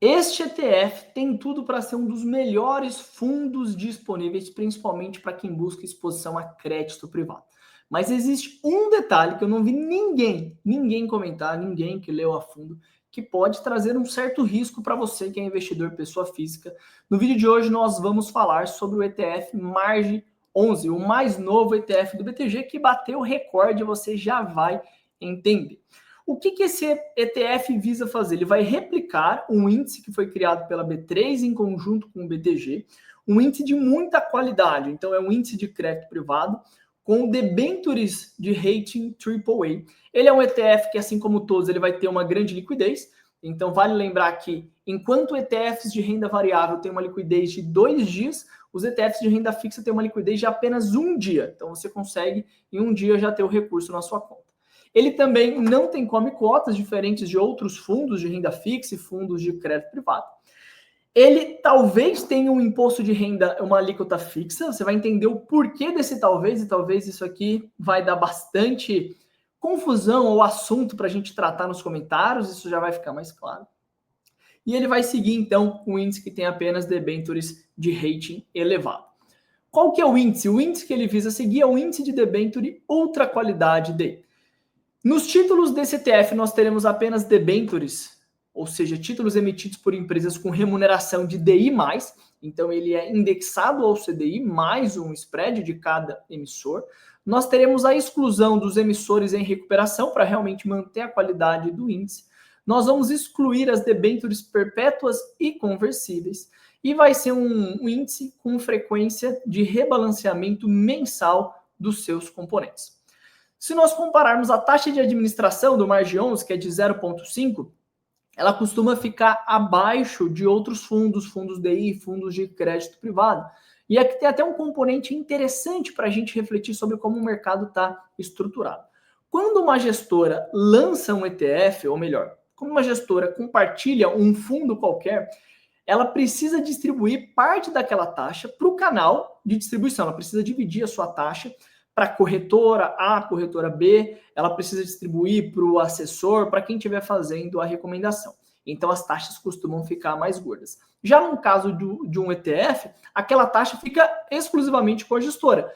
Este ETF tem tudo para ser um dos melhores fundos disponíveis, principalmente para quem busca exposição a crédito privado. Mas existe um detalhe que eu não vi ninguém comentar, ninguém que leu a fundo, que pode trazer um certo risco para você que é investidor pessoa física. No vídeo de hoje nós vamos falar sobre o ETF Marge 11, o mais novo ETF do BTG que bateu o recorde, você já vai entender. O que esse ETF visa fazer? Ele vai replicar um índice que foi criado pela B3 em conjunto com o BTG, um índice de muita qualidade. Então, é um índice de crédito privado com debentures de rating AAA. Ele é um ETF que, assim como todos, ele vai ter uma grande liquidez. Então, vale lembrar que, enquanto ETFs de renda variável têm uma liquidez de 2 dias, os ETFs de renda fixa têm uma liquidez de apenas 1 dia. Então, você consegue, em 1 dia, já ter o recurso na sua conta. Ele também não tem come cotas, diferentes de outros fundos de renda fixa e fundos de crédito privado. Ele talvez tenha um imposto de renda, uma alíquota fixa. Você vai entender o porquê desse talvez, e talvez isso aqui vai dar bastante confusão ou assunto para a gente tratar nos comentários, isso já vai ficar mais claro. E ele vai seguir, então, um índice que tem apenas debentures de rating elevado. Qual que é o índice? O índice que ele visa seguir é o índice de debenture ultra qualidade D. Nos títulos desse ETF, nós teremos apenas debentures, ou seja, títulos emitidos por empresas com remuneração de DI+, então ele é indexado ao CDI, mais um spread de cada emissor. Nós teremos a exclusão dos emissores em recuperação, para realmente manter a qualidade do índice. Nós vamos excluir as debentures perpétuas e conversíveis, e vai ser um índice com frequência de rebalanceamento mensal dos seus componentes. Se nós compararmos a taxa de administração do Marge 11, que é de 0,5, ela costuma ficar abaixo de outros fundos, fundos DI, fundos de crédito privado. E aqui tem até um componente interessante para a gente refletir sobre como o mercado está estruturado. Quando uma gestora lança um ETF, ou melhor, quando uma gestora compartilha um fundo qualquer, ela precisa distribuir parte daquela taxa para o canal de distribuição, ela precisa dividir a sua taxa para a corretora A, corretora B, ela precisa distribuir para o assessor, para quem estiver fazendo a recomendação. Então, as taxas costumam ficar mais gordas. Já no caso de um ETF, aquela taxa fica exclusivamente com a gestora.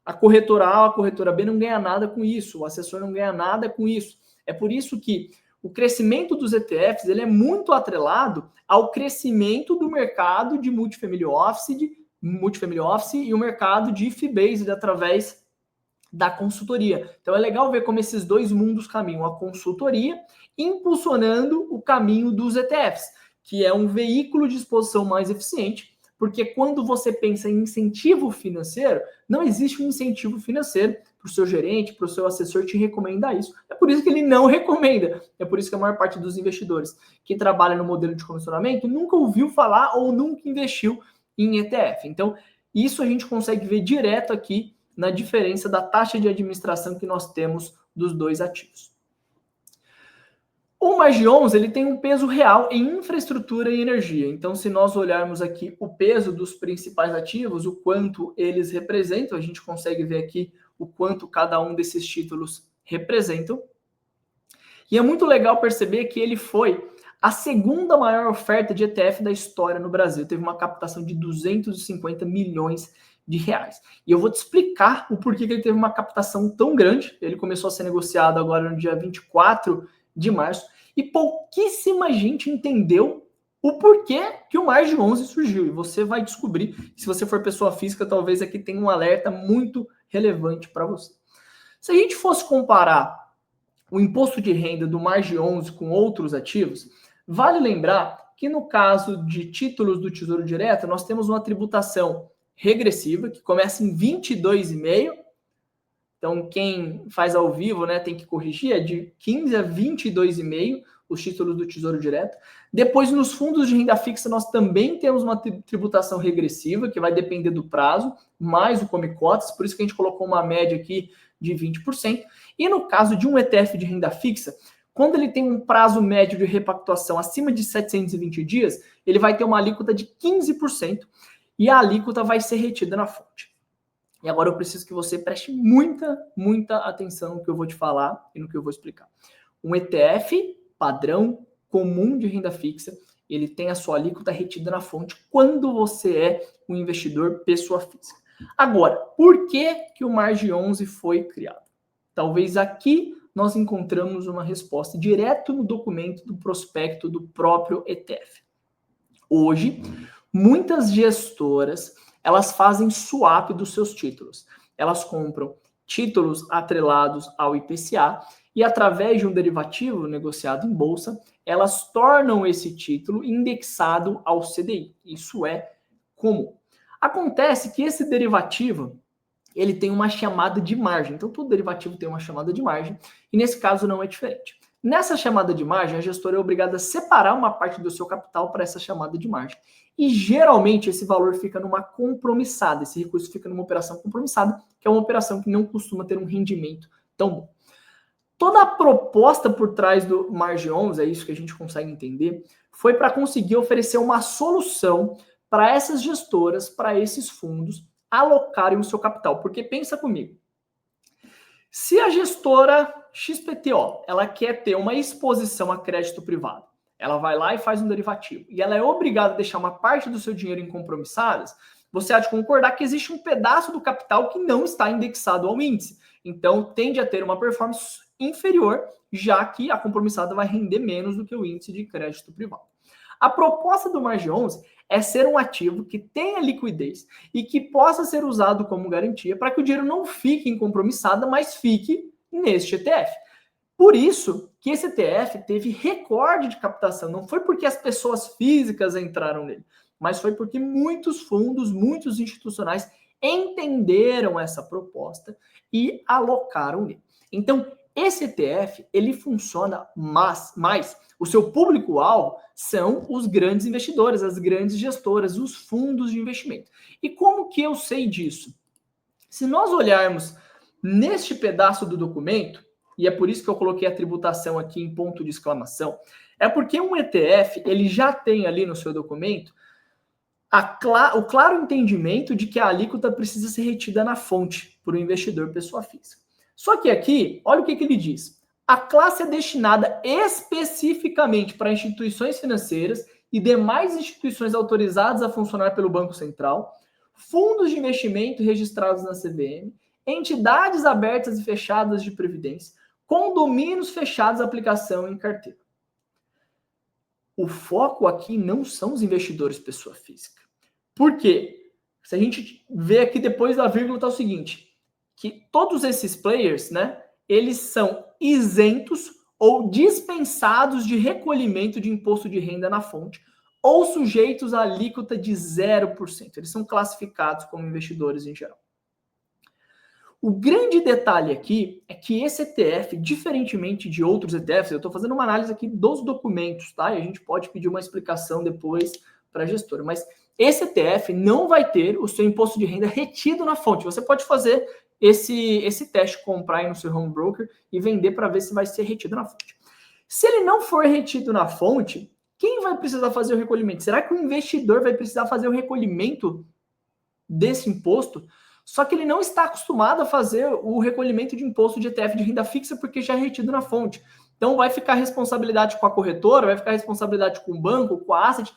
A corretora A, a corretora B não ganha nada com isso, o assessor não ganha nada com isso. É por isso que o crescimento dos ETFs ele é muito atrelado ao crescimento do mercado de multifamily office e o mercado de fee-based através da consultoria. Então é legal ver como esses dois mundos caminham, a consultoria impulsionando o caminho dos ETFs, que é um veículo de exposição mais eficiente, porque quando você pensa em incentivo financeiro, não existe um incentivo financeiro para o seu gerente, para o seu assessor te recomendar isso. É por isso que ele não recomenda. É por isso que a maior parte dos investidores que trabalham no modelo de comissionamento nunca ouviu falar ou nunca investiu em ETF. Então, isso a gente consegue ver direto aqui na diferença da taxa de administração que nós temos dos dois ativos. O Marge 11 ele tem um peso real em infraestrutura e energia. Então, se nós olharmos aqui o peso dos principais ativos, o quanto eles representam, a gente consegue ver aqui o quanto cada um desses títulos representam. E é muito legal perceber que ele foi a segunda maior oferta de ETF da história no Brasil. Teve uma captação de 250 milhões de reais. E eu vou te explicar o porquê que ele teve uma captação tão grande. Ele começou a ser negociado agora no dia 24 de março e pouquíssima gente entendeu o porquê que o Marge 11 surgiu. E você vai descobrir. Se você for pessoa física, talvez aqui tenha um alerta muito relevante para você. Se a gente fosse comparar o imposto de renda do Marge 11 com outros ativos, vale lembrar que no caso de títulos do Tesouro Direto, nós temos uma tributação regressiva, que começa em 22,5%. Então, quem faz ao vivo, né, tem que corrigir, é de 15 a 22,5% os títulos do Tesouro Direto. Depois, nos fundos de renda fixa, nós também temos uma tributação regressiva, que vai depender do prazo, mais o come cotas, por isso que a gente colocou uma média aqui de 20%. E no caso de um ETF de renda fixa, quando ele tem um prazo médio de repactuação acima de 720 dias, ele vai ter uma alíquota de 15%, e a alíquota vai ser retida na fonte. E agora eu preciso que você preste muita atenção no que eu vou te falar e no que eu vou explicar. Um ETF padrão comum de renda fixa, ele tem a sua alíquota retida na fonte quando você é um investidor pessoa física. Agora, por que o Margem 11 foi criado? Talvez aqui nós encontramos uma resposta direto no documento do prospecto do próprio ETF. Hoje, muitas gestoras, elas fazem swap dos seus títulos. Elas compram títulos atrelados ao IPCA e, através de um derivativo negociado em bolsa, elas tornam esse título indexado ao CDI. Isso é comum. Acontece que esse derivativo, ele tem uma chamada de margem. Então, todo derivativo tem uma chamada de margem, e nesse caso não é diferente. Nessa chamada de margem, a gestora é obrigada a separar uma parte do seu capital para essa chamada de margem. E, geralmente, esse valor fica numa compromissada, esse recurso fica numa operação compromissada, que é uma operação que não costuma ter um rendimento tão bom. Toda a proposta por trás do Margem 11, é isso que a gente consegue entender, foi para conseguir oferecer uma solução para essas gestoras, para esses fundos, alocarem o seu capital. Porque pensa comigo, se a gestora XPTO, ela quer ter uma exposição a crédito privado, ela vai lá e faz um derivativo, e ela é obrigada a deixar uma parte do seu dinheiro em compromissadas, você há de concordar que existe um pedaço do capital que não está indexado ao índice. Então, tende a ter uma performance inferior, já que a compromissada vai render menos do que o índice de crédito privado. A proposta do Margem 11 é ser um ativo que tenha liquidez e que possa ser usado como garantia para que o dinheiro não fique em compromissada, mas fique neste ETF. Por isso que esse ETF teve recorde de captação. Não foi porque as pessoas físicas entraram nele, mas foi porque muitos fundos, muitos institucionais entenderam essa proposta e alocaram nele. Então, esse ETF, ele funciona mais. O seu público-alvo são os grandes investidores, as grandes gestoras, os fundos de investimento. E como que eu sei disso? Se nós olharmos neste pedaço do documento, e é por isso que eu coloquei a tributação aqui em ponto de exclamação, é porque um ETF, ele já tem ali no seu documento o claro entendimento de que a alíquota precisa ser retida na fonte por um investidor pessoa física. Só que aqui, olha o que ele diz. A classe é destinada especificamente para instituições financeiras e demais instituições autorizadas a funcionar pelo Banco Central, fundos de investimento registrados na CVM, entidades abertas e fechadas de previdência, condomínios fechados à aplicação em carteira. O foco aqui não são os investidores pessoa física. Por quê? Se a gente vê aqui depois da vírgula, está o seguinte, que todos esses players, né, eles são isentos ou dispensados de recolhimento de imposto de renda na fonte ou sujeitos à alíquota de 0%. Eles são classificados como investidores em geral. O grande detalhe aqui é que esse ETF, diferentemente de outros ETFs, eu estou fazendo uma análise aqui dos documentos, tá? E a gente pode pedir uma explicação depois para a gestora, mas esse ETF não vai ter o seu imposto de renda retido na fonte. Você pode fazer esse teste, comprar aí no seu home broker e vender para ver se vai ser retido na fonte. Se ele não for retido na fonte, quem vai precisar fazer o recolhimento? Será que o investidor vai precisar fazer o recolhimento desse imposto? Só que ele não está acostumado a fazer o recolhimento de imposto de ETF de renda fixa porque já é retido na fonte. Então vai ficar responsabilidade com a corretora, vai ficar responsabilidade com o banco, com a asset.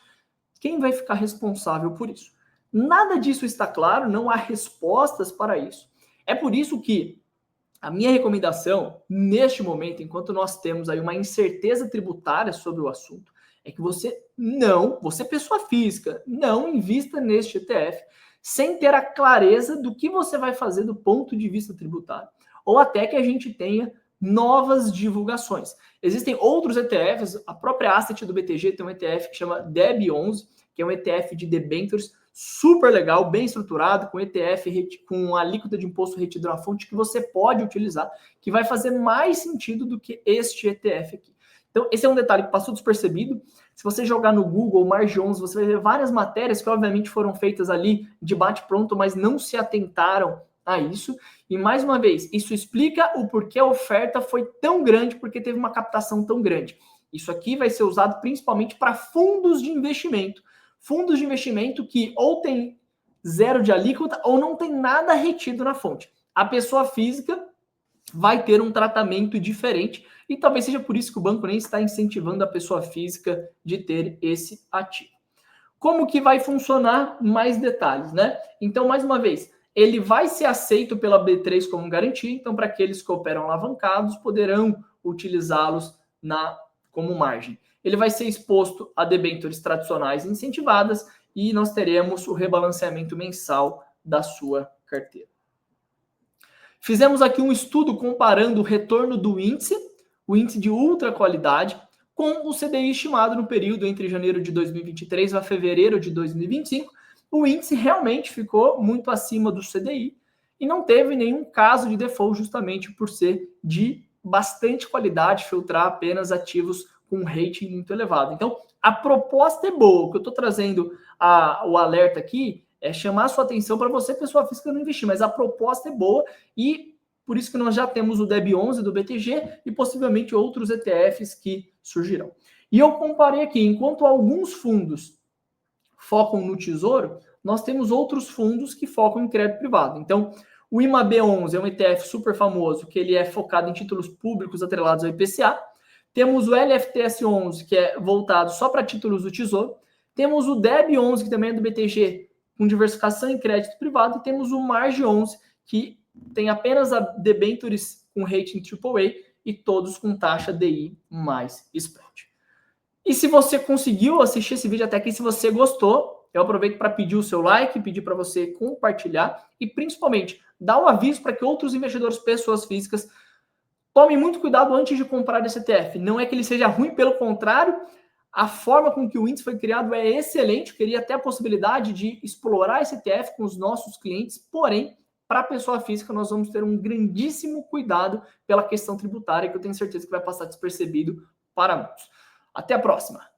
Quem vai ficar responsável por isso? Nada disso está claro, não há respostas para isso. É por isso que a minha recomendação, neste momento, enquanto nós temos aí uma incerteza tributária sobre o assunto, é que você pessoa física, não invista neste ETF sem ter a clareza do que você vai fazer do ponto de vista tributário, ou até que a gente tenha novas divulgações. Existem outros ETFs, a própria Asset do BTG tem um ETF que chama DEB11, que é um ETF de debêntures super legal, bem estruturado, com ETF com alíquota de imposto retido na fonte que você pode utilizar, que vai fazer mais sentido do que este ETF aqui. Então, esse é um detalhe que passou despercebido. Se você jogar no Google Margem 11, você vai ver várias matérias que, obviamente, foram feitas ali de bate-pronto, mas não se atentaram a isso. E, mais uma vez, isso explica o porquê a oferta foi tão grande, porque teve uma captação tão grande. Isso aqui vai ser usado principalmente para fundos de investimento. Fundos de investimento que ou tem zero de alíquota ou não tem nada retido na fonte. A pessoa física vai ter um tratamento diferente E talvez seja por isso que o banco nem está incentivando a pessoa física de ter esse ativo. Como que vai funcionar? Mais detalhes, né? Então, mais uma vez, ele vai ser aceito pela B3 como garantia, então para aqueles que operam alavancados poderão utilizá-los como margem. Ele vai ser exposto a debêntures tradicionais incentivadas e nós teremos o rebalanceamento mensal da sua carteira. Fizemos aqui um estudo comparando o retorno do índice, o índice de ultra qualidade, com o CDI estimado no período entre janeiro de 2023 a fevereiro de 2025. O índice realmente ficou muito acima do CDI e não teve nenhum caso de default, justamente por ser de bastante qualidade, filtrar apenas ativos com um rating muito elevado. Então, a proposta é boa. O que eu estou trazendo o alerta aqui é chamar a sua atenção para você, pessoa física, não investir, mas a proposta é boa e por isso que nós já temos o DEB11 do BTG e possivelmente outros ETFs que surgirão. E eu comparei aqui, enquanto alguns fundos focam no tesouro, nós temos outros fundos que focam em crédito privado. Então, o IMAB11 é um ETF super famoso, que ele é focado em títulos públicos atrelados ao IPCA. Temos o LFTS11, que é voltado só para títulos do tesouro. Temos o DEB11, que também é do BTG, com diversificação em crédito privado. E temos o MARG11, que tem apenas a debentures com rating AAA e todos com taxa DI mais spread. E se você conseguiu assistir esse vídeo até aqui, se você gostou, eu aproveito para pedir o seu like, pedir para você compartilhar e principalmente dar um aviso para que outros investidores, pessoas físicas, tomem muito cuidado antes de comprar esse ETF. Não é que ele seja ruim, pelo contrário, a forma com que o índice foi criado é excelente. Eu queria até a possibilidade de explorar esse ETF com os nossos clientes, porém, para a pessoa física, nós vamos ter um grandíssimo cuidado pela questão tributária, que eu tenho certeza que vai passar despercebido para muitos. Até a próxima!